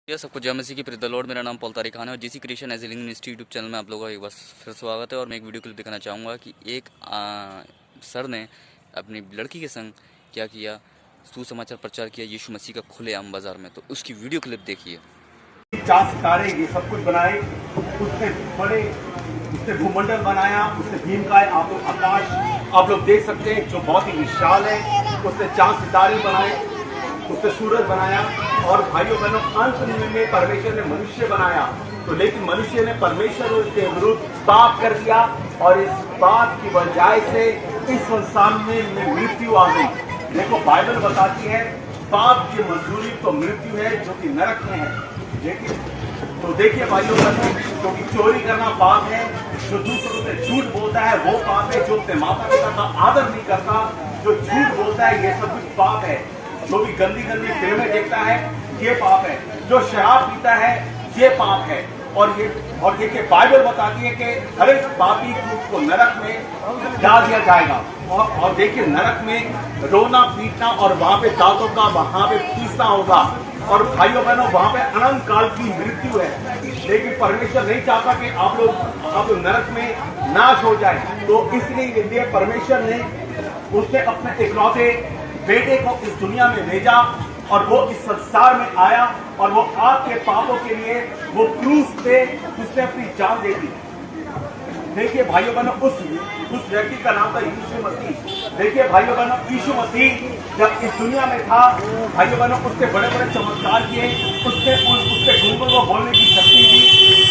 यह सबको जय मसीह की प्रीत लॉर्ड। मेरा नाम पॉल तारिक खान है और GC Christian as a living ministry YouTube channel में आप लोगों का एक बार फिर स्वागत है। और मैं एक वीडियो क्लिप दिखाना चाहूँगा कि एक सर ने अपनी लड़की के संग क्या किया, सुसमाचार प्रचार किया यीशु मसीह का खुलेआम बाजार में। तो उसकी वीडियो क्लिप देखिए। 4 सितारे ये सब कुछ बनाए, उसने बड़े उसने भूमंडल बनाया, उसने भीमकाय आप लोग आकाश आप लोग देख सकते हैं जो बहुत ही विशाल है। उसने 4 सितारे बनाए, उसने सूरज बनाया। और भाइयों बहनों अंत में परमेश्वर ने मनुष्य बनाया, तो लेकिन मनुष्य ने परमेश्वर के विरुद्ध पाप कर दिया और इस पाप की वजह से इस संसार में मृत्यु आ गई। देखो बाइबल बताती है पाप की मजदूरी तो मृत्यु है जो कि नरक में है। लेकिन तो देखिए भाइयों बहनों, क्योंकि चोरी करना पाप है, जो दूसरों से झूठ बोलता है वो पाप है, जो अपने माता पिता का आदर नहीं करता, जो झूठ बोलता है ये सब कुछ पाप है, जो भी गंदी गंदी फिल्में देखता है ये पाप है, जो शराब पीता है ये पाप है। और देखिए बाइबल बताती है कि हर एक पापी को नरक में डाल दिया जाएगा। और देखिए नरक में रोना पीटना और वहां पे दांतों का वहां पे पीसना होगा। और भाइयों बहनों वहां पे अनंत काल की मृत्यु है। लेकिन परमेश्वर नहीं चाहता कि आप लोग नरक में नाश हो जाए, तो इसलिए परमेश्वर ने उसने अपने इकलौते बेटे को इस दुनिया में भेजा और वो इस संसार में आया और वो आपके पापों के लिए वो क्रूस पे उसने अपनी जान दे दी। देखिए भाइयों बहनों उस व्यक्ति का नाम था यीशु मसीह। देखिए भाइयों बहनों यीशु मसीह जब इस दुनिया में था, भाइयों बहनों उसने बड़े बड़े चमत्कार किए, उसने गूंगों को बोलने की शक्ति दी,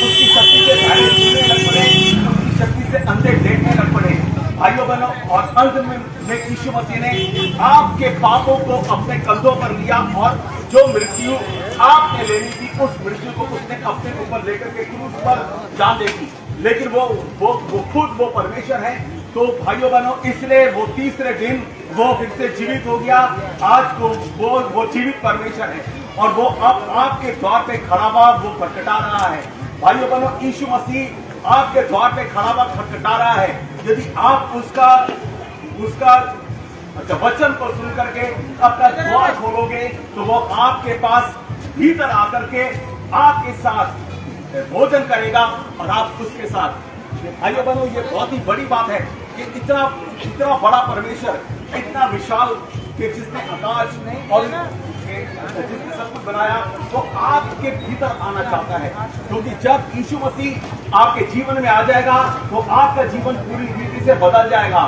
उसकी शक्ति से बहरे सुनने लग पड़े, उसकी शक्ति से अंधे देखने लग पड़े। भाइयों बहनों और अंत में यीशु मसीह ने आपके पापों को अपने कंधों पर लिया और जो मृत्यु आपने लेनी थी उस मृत्यु को उसने अपने ऊपर लेकर के क्रूस पर जान दे दी। लेकिन वो खुद वो परमेश्वर है। तो भाइयों बहनों इसलिए वो तीसरे दिन वो फिर से जीवित हो गया। आज को वो जीवित परमेश्वर है और वो अब आपके द्वार पे खड़ा हुआ वो खटखटा रहा है। भाइयों बहनों यीशु मसीह आपके द्वार पे खड़ा हुआ खटखटा रहा है। यदि आप उसका वचन को सुन करके अपना द्वार खोलोगे तो वो आपके पास भीतर आकर के आपके साथ भोजन करेगा और आप उसके साथ। भाइयों बहनों ये बहुत ही बड़ी बात है कि इतना बड़ा परमेश्वर, इतना विशाल कि जिसने आकाश और जिसने सब कुछ बनाया वो आपके भीतर आना चाहता है। क्योंकि जब यीशु मसीह आपके जीवन में आ जाएगा तो आपका जीवन पूरी रीति से बदल जाएगा।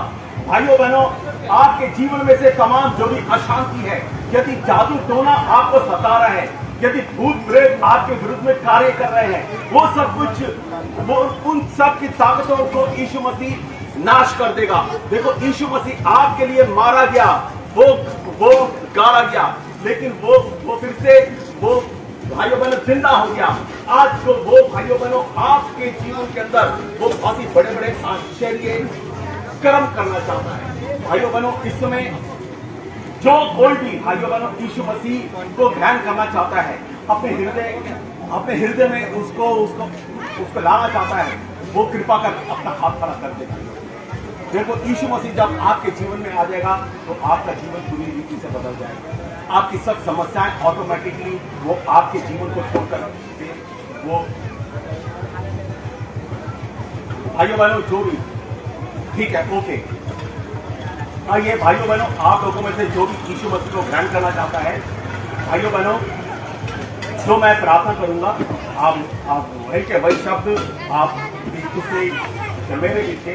भाइयों बहनों आपके जीवन में से तमाम जो भी अशांति है, यदि जादू टोना आपको सता रहा है, यदि भूत प्रेत आपके विरुद्ध में कार्य कर रहे हैं, वो सब कुछ वो उन सब की ताकतों को यीशु मसीह नाश कर देगा। देखो यीशु मसीह आपके लिए मारा गया, वो गाड़ा गया, लेकिन वो फिर से वो भाइयों बहनों जिंदा हो गया। आज जो वो भाइयों बहनों आपके जीवन के अंदर वो बहुत ही बड़े बड़े आश्चर्य कर्म करना चाहता है। भाइयों बहनों इस समय जो कोई भी भाइयों बहनों यीशु मसीह को ध्यान करना चाहता है, अपने हृदय में उसको लाना चाहता है, वो कृपा कर अपना हाथ खड़ा कर देगा। देखो यीशु मसीह जब आपके जीवन में आ जाएगा तो आपका जीवन पूरी रीति से बदल जाएगा। आपकी सब समस्याएं ऑटोमेटिकली वो आपके जीवन को छोड़कर वो भाइयों बहनों जो भी ठीक है ओके। आइए भाइयों बहनों आप लोगों में से जो भी यीशु मसीह को ग्रहण करना चाहता है, भाइयों बहनों जो मैं प्रार्थना करूंगा आप वही के वही शब्द आप से मेरे पीछे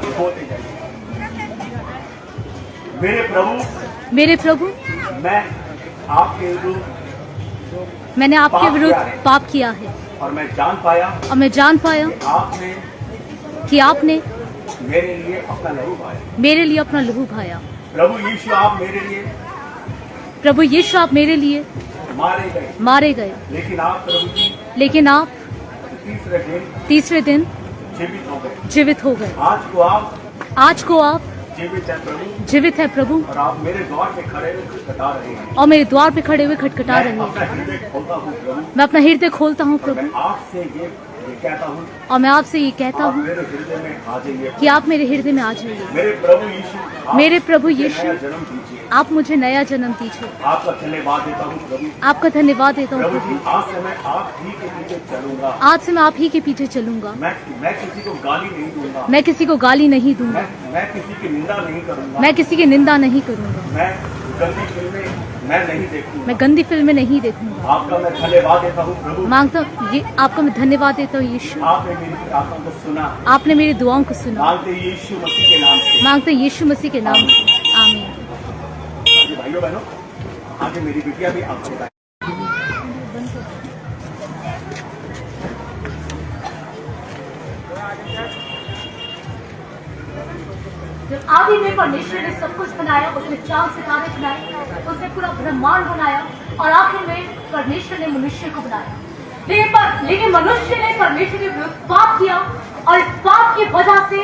बोलते जाइए। मेरे प्रभु मैंने आपके विरुद्ध पाप किया है और मैं जान पाया कि आपने मेरे लिए अपना लहू बहाया। प्रभु यीशु आप मेरे लिए मारे गए। लेकिन आप तीसरे दिन जीवित हो गए। आज को आप जीवित है प्रभु और आप मेरे द्वार पे खड़े हुए खटखटा रहे हैं और मेरे द्वार पे खड़े हुए खटखटा रहे हैं। मैं अपना हृदय खोलता हूँ प्रभु। ये कहता हूँ और मैं आपसे ये कहता आप हूँ मेरे हृदय में आ जाइए। कि आप मेरे हृदय में आ जाइए। मेरे प्रभु यीशु, मेरे प्रभु मुझे यीशु, नया जन्म दीजिए। आप मुझे नया जन्म दीजिए। आपका धन्यवाद देता हूँ प्रभु। आपका धन्यवाद देता हूँ प्रभु प्रभु। जी, आज से मैं आप ही के पीछे चलूंगा। आज से मैं आप ही के पीछे चलूंगा। मैं किसी को गाली नहीं दूंगा। मैं किसी को गाली नहीं दूंगा। मैं किसी की निंदा नहीं करूंगा। मैं किसी की निंदा नहीं करूंगा। मैं गंदी फिल्में मैं नहीं देखूंगा। मैं गंदी फिल्में नहीं देखूंगा। आपका मैं धन्यवाद देता हूँ प्रभु। मांगता हूँ ये आपका मैं धन्यवाद देता हूँ यीशु। आपने मेरी प्रार्थना को सुना। आपने मेरी दुआओं को सुना। मांगते यीशु मसीह के नाम से। मांगते यीशु मसीह के नाम से। आमीन। जी भाइयों बहनों, आगे मेरी बिटिया भी आपको बताए। जब आदि में परमेश्वर ने सब कुछ बनाया, उसने चांद सितारे बनाए, उसने पूरा ब्रह्मांड बनाया और आखिर में परमेश्वर ने मनुष्य को बनाया। लेकिन मनुष्य ने परमेश्वर के विरुद्ध पाप किया और इस पाप की वजह से